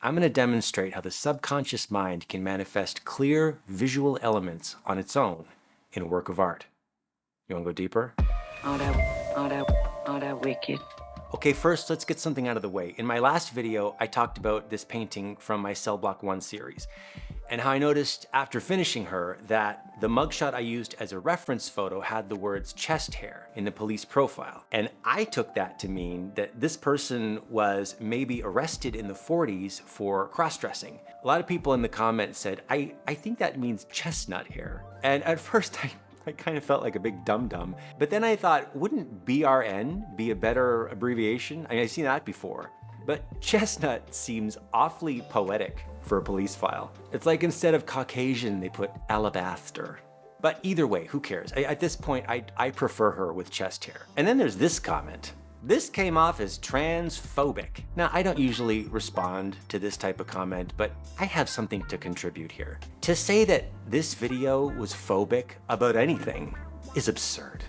I'm going to demonstrate how the subconscious mind can manifest clear visual elements on its own in a work of art. You want to go deeper? Oh, that wicked. Okay, first let's get something out of the way. In my last video, I talked about this painting from my Cell Block 1 series, and how I noticed after finishing her that the mugshot I used as a reference photo had the words chest hair in the police profile. And I took that to mean that this person was maybe arrested in the 40s for cross-dressing. A lot of people in the comments said, I think that means chestnut hair. And at first I kind of felt like a big dum-dum. But then I thought, wouldn't BRN be a better abbreviation? I mean, I've seen that before. But chestnut seems awfully poetic for a police file. It's like instead of Caucasian, they put alabaster. But either way, who cares? At this point, I prefer her with chest hair. And then there's this comment. This came off as transphobic. Now, I don't usually respond to this type of comment, but I have something to contribute here. To say that this video was phobic about anything is absurd,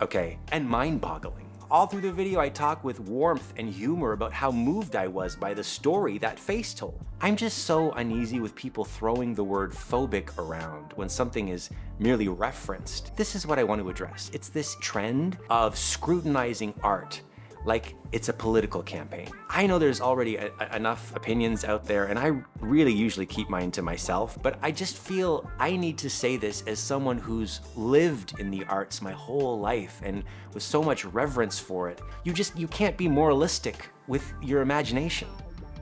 okay? And mind-boggling. All through the video, I talk with warmth and humor about how moved I was by the story that face told. I'm just so uneasy with people throwing the word phobic around when something is merely referenced. This is what I want to address. It's this trend of scrutinizing art like it's a political campaign. I know there's already enough opinions out there, and I really usually keep mine to myself, but I just feel I need to say this as someone who's lived in the arts my whole life and with so much reverence for it. You can't be moralistic with your imagination,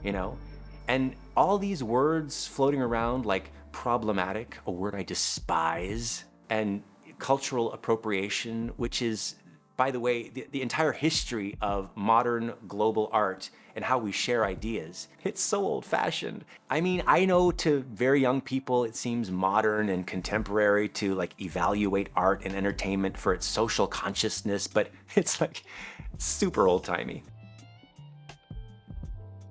you know? And all these words floating around like problematic, a word I despise, and cultural appropriation, which is, by the way, the entire history of modern global art and how we share ideas. It's so old-fashioned. I mean, I know to very young people it seems modern and contemporary to like evaluate art and entertainment for its social consciousness, but it's like super old-timey.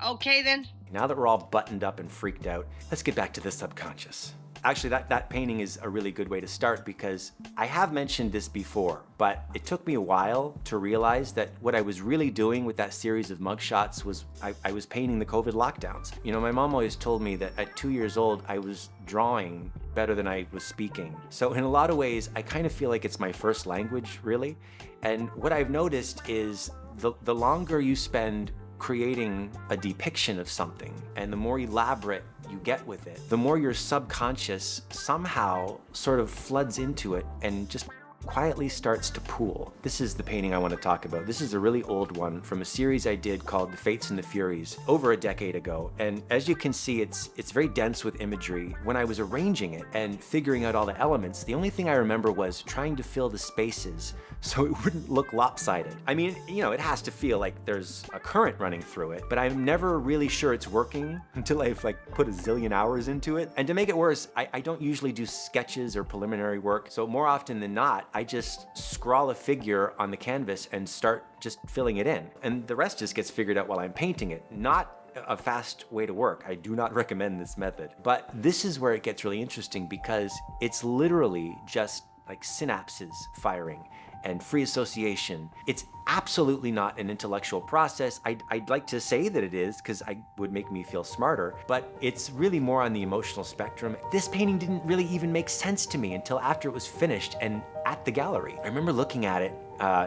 Okay then. Now that we're all buttoned up and freaked out, let's get back to the subconscious. Actually, that painting is a really good way to start because I have mentioned this before, but it took me a while to realize that what I was really doing with that series of mugshots was I was painting the COVID lockdowns. You know, my mom always told me that at 2 years old, I was drawing better than I was speaking. So in a lot of ways, I kind of feel like it's my first language, really. And what I've noticed is the longer you spend creating a depiction of something and the more elaborate you get with it, the more your subconscious somehow sort of floods into it and just quietly starts to pool. This is the painting I want to talk about. This is a really old one from a series I did called The Fates and the Furies over a decade ago. And as you can see, it's very dense with imagery. When I was arranging it and figuring out all the elements, the only thing I remember was trying to fill the spaces so it wouldn't look lopsided. I mean, you know, it has to feel like there's a current running through it, but I'm never really sure it's working until I've like put a zillion hours into it. And to make it worse, I don't usually do sketches or preliminary work. So more often than not, I just scrawl a figure on the canvas and start just filling it in. And the rest just gets figured out while I'm painting it. Not a fast way to work. I do not recommend this method. But this is where it gets really interesting because it's literally just like synapses firing and free association. It's absolutely not an intellectual process. I'd like to say that it is because it would make me feel smarter, but it's really more on the emotional spectrum. This painting didn't really even make sense to me until after it was finished and at the gallery. I remember looking at it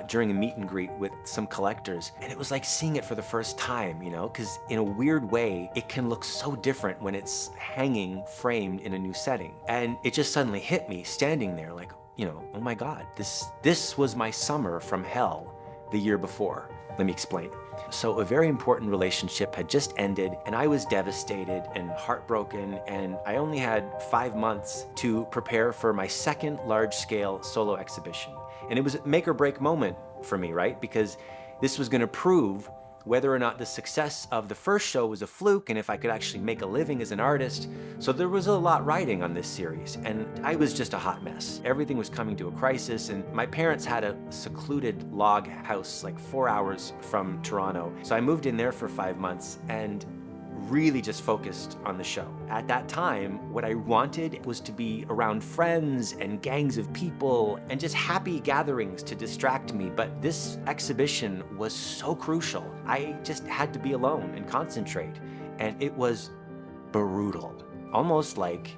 during a meet and greet with some collectors, and it was like seeing it for the first time, you know, because in a weird way, it can look so different when it's hanging framed in a new setting. And it just suddenly hit me standing there like, you know, oh my God, this was my summer from hell the year before. Let me explain. So a very important relationship had just ended and I was devastated and heartbroken, and I only had 5 months to prepare for my second large-scale solo exhibition. And it was a make or break moment for me, right? Because this was gonna prove whether or not the success of the first show was a fluke and if I could actually make a living as an artist. So there was a lot riding on this series, and I was just a hot mess. Everything was coming to a crisis, and my parents had a secluded log house like 4 hours from Toronto. So I moved in there for 5 months and really just focused on the show. At that time, what I wanted was to be around friends and gangs of people and just happy gatherings to distract me, but this exhibition was so crucial. I just had to be alone and concentrate, and it was brutal, almost like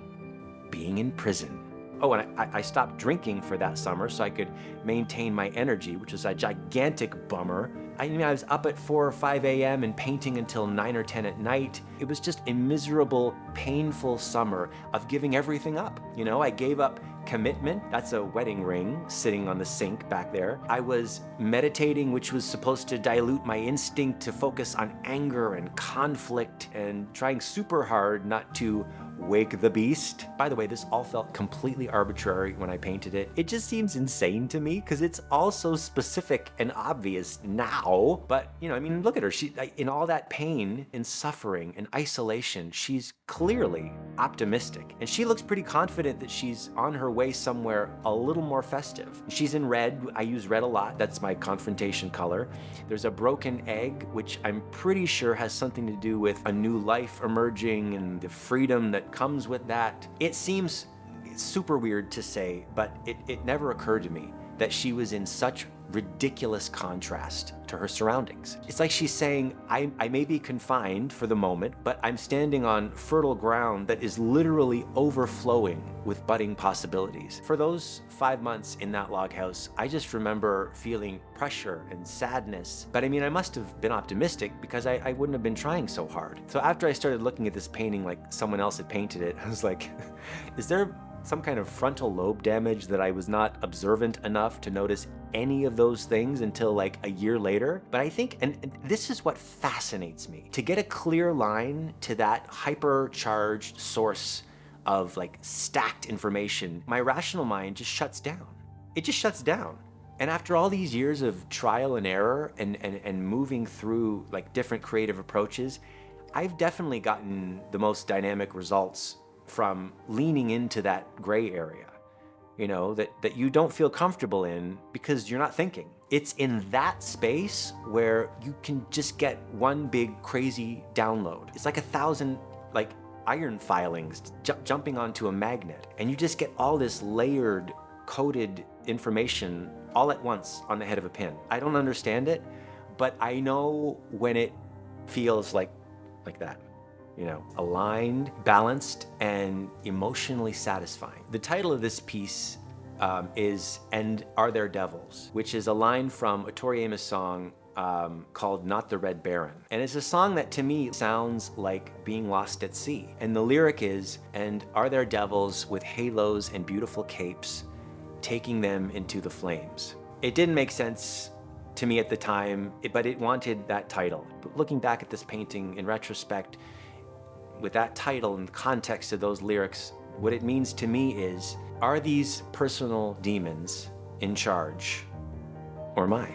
being in prison. Oh, and I stopped drinking for that summer so I could maintain my energy, which was a gigantic bummer. I mean, I was up at 4 or 5 a.m. and painting until 9 or 10 at night. It was just a miserable, painful summer of giving everything up. You know, I gave up commitment. That's a wedding ring sitting on the sink back there. I was meditating, which was supposed to dilute my instinct to focus on anger and conflict, and trying super hard not to wake the beast. By the way, this all felt completely arbitrary when I painted it. It just seems insane to me because it's all so specific and obvious now. But, you know, I mean, look at her. She, in all that pain and suffering and isolation, she's clearly optimistic. And she looks pretty confident that she's on her way somewhere a little more festive. She's in red. I use red a lot. That's my confrontation color. There's a broken egg, which I'm pretty sure has something to do with a new life emerging and the freedom that comes with that. It seems super weird to say, but it never occurred to me that she was in such ridiculous contrast to her surroundings. It's like she's saying, I may be confined for the moment, but I'm standing on fertile ground that is literally overflowing with budding possibilities. For those 5 months in that log house, I just remember feeling pressure and sadness. But I mean, I must have been optimistic because I wouldn't have been trying so hard. So after I started looking at this painting like someone else had painted it, I was like, is there some kind of frontal lobe damage that I was not observant enough to notice any of those things until like a year later? But I think, and this is what fascinates me, to get a clear line to that hypercharged source of like stacked information, my rational mind just shuts down. It just shuts down. And after all these years of trial and error and moving through like different creative approaches, I've definitely gotten the most dynamic results from leaning into that gray area, you know, that you don't feel comfortable in because you're not thinking. It's in that space where you can just get one big crazy download. It's like 1,000 like iron filings jumping onto a magnet, and you just get all this layered, coded information all at once on the head of a pin. I don't understand it, but I know when it feels like that. You know, aligned, balanced, and emotionally satisfying. The title of this piece is "And Are There Devils?", which is a line from a Tori Amos song called "Not the Red Baron." And it's a song that to me sounds like being lost at sea. And the lyric is, "And are there devils with halos and beautiful capes, taking them into the flames?" It didn't make sense to me at the time, but it wanted that title. But looking back at this painting in retrospect, with that title and the context of those lyrics, what it means to me is, are these personal demons in charge, or am I?